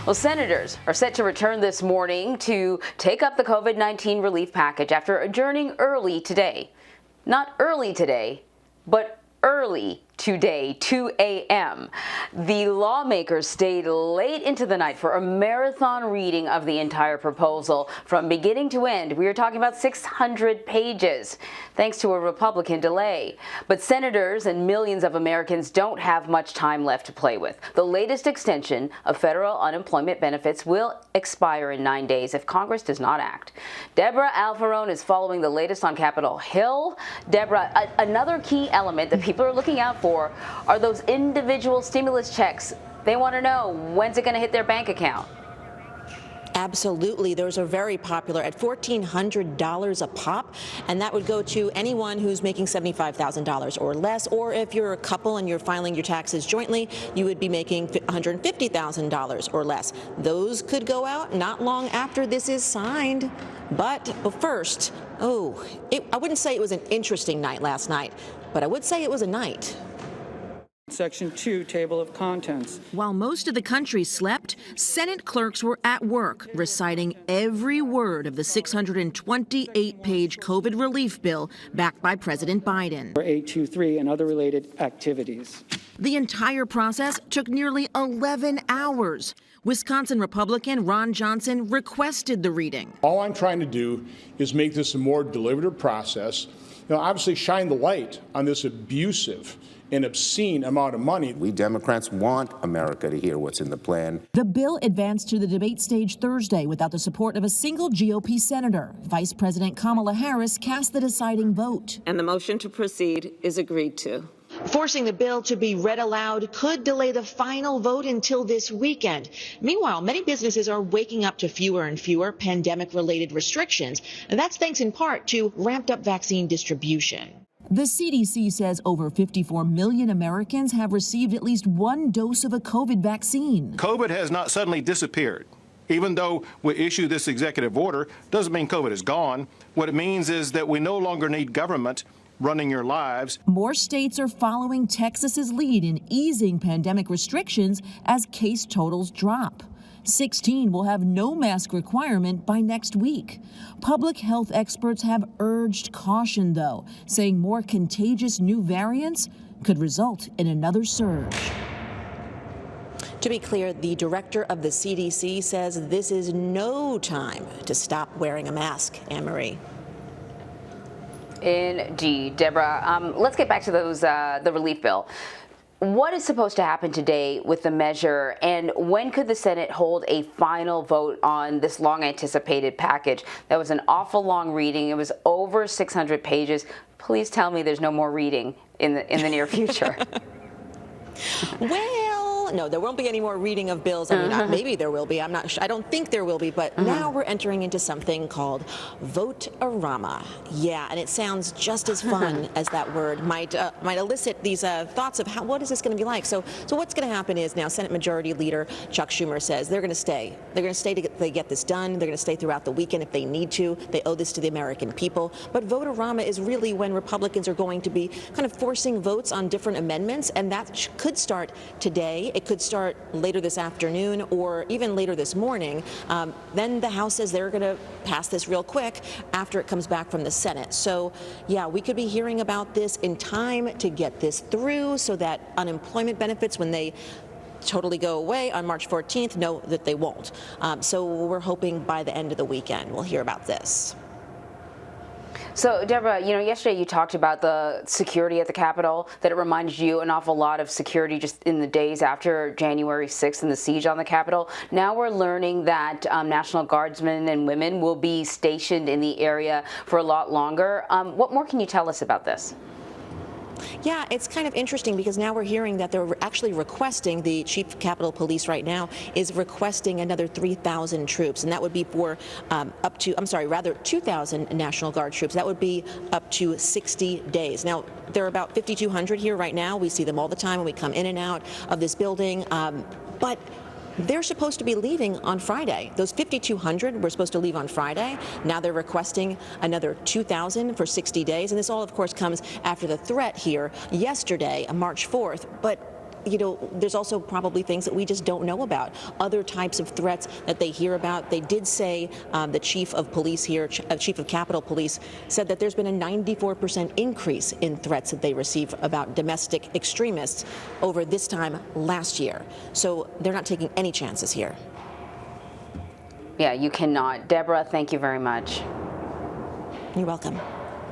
Well, senators are set to return this morning to take up the COVID-19 relief package after adjourning early today. Not early today, but early today, 2 a.m. The lawmakers stayed late into the night for a marathon reading of the entire proposal from beginning to end. We are talking about 600 pages, thanks to a Republican delay. But senators and millions of Americans don't have much time left to play with. The latest extension of federal unemployment benefits will expire in 9 days if Congress does not act. Debra Alfarone is following the latest on Capitol Hill. Debra, another key element that people are looking out for are those individual stimulus checks. They want to know, when's it going to hit their bank account? Absolutely. Those are very popular at $1,400 a pop, and that would go to anyone who's making $75,000 or less, or if you're a couple and you're filing your taxes jointly, you would be making $150,000 or less. Those could go out not long after this is signed. But first, I wouldn't say it was an interesting night last night, but I would say it was a night. Section 2, Table of Contents. While most of the country slept, Senate clerks were at work reciting every word of the 628-page COVID relief bill backed by President Biden. For 823 and other related activities. The entire process took nearly 11 hours. Wisconsin Republican Ron Johnson requested the reading. All I'm trying to do is make this a more deliberative process. Obviously shine the light on this abusive and obscene amount of money. We Democrats want America to hear what's in the plan. The bill advanced to the debate stage Thursday without the support of a single GOP senator. Vice President Kamala Harris cast the deciding vote. And the motion to proceed is agreed to. Forcing the bill to be read aloud could delay the final vote until this weekend. Meanwhile, many businesses are waking up to fewer and fewer pandemic-related restrictions, and that's thanks in part to ramped-up vaccine distribution. The CDC says over 54 million Americans have received at least one dose of a COVID vaccine. COVID has not suddenly disappeared. Even though we issue this executive order, doesn't mean COVID is gone. What it means is that we no longer need government running your lives. More states are following Texas's lead in easing pandemic restrictions as case totals drop. 16 will have no mask requirement by next week. Public health experts have urged caution, though, saying more contagious new variants could result in another surge. To be clear, the director of the CDC says this is no time to stop wearing a mask. Anne-Marie. Indeed, Debra. Let's get back to those the relief bill. What is supposed to happen today with the measure, and when could the Senate hold a final vote on this long-anticipated package? That was an awful long reading. It was over 600 pages. Please tell me there's no more reading in the near future. Well, no, there won't be any more reading of bills. I mean, maybe there will be. I'm not sure. I don't think there will be. But now we're entering into something called vote-a-rama. Yeah, and it sounds just as fun as that word might elicit these thoughts of what is this going to be like. So what's going to happen is now Senate Majority Leader Chuck Schumer says they're going to stay. They're going to stay to get this done. They're going to stay throughout the weekend if they need to. They owe this to the American people. But vote-a-rama is really when Republicans are going to be kind of forcing votes on different amendments, and that could start today. It could start later this afternoon or even later this morning. Then the House says they're going to pass this real quick after it comes back from the Senate. So, yeah, we could be hearing about this in time to get this through so that unemployment benefits, when they totally go away on March 14th, know that they won't. So we're hoping by the end of the weekend we'll hear about this. So, Debra, yesterday you talked about the security at the Capitol, that it reminded you an awful lot of security just in the days after January 6th and the siege on the Capitol. Now we're learning that National Guardsmen and women will be stationed in the area for a lot longer. What more can you tell us about this? Yeah, it's kind of interesting because now we're hearing that they're actually requesting, the Chief of Capitol Police right now is requesting another 3,000 troops, and that would be for 2,000 National Guard troops. That would be up to 60 days. Now, there are about 5,200 here right now. We see them all the time when we come in and out of this building, but they're supposed to be leaving on Friday. Those 5,200 were supposed to leave on Friday. Now they're requesting another 2,000 for 60 days. And this all, of course, comes after the threat here yesterday, March 4th. But there's also probably things that we just don't know about, other types of threats that they hear about. They did say, the chief of police here, chief of Capitol Police, said that there's been a 94% increase in threats that they receive about domestic extremists over this time last year. So they're not taking any chances here. Yeah, you cannot. Deborah, thank you very much. You're welcome.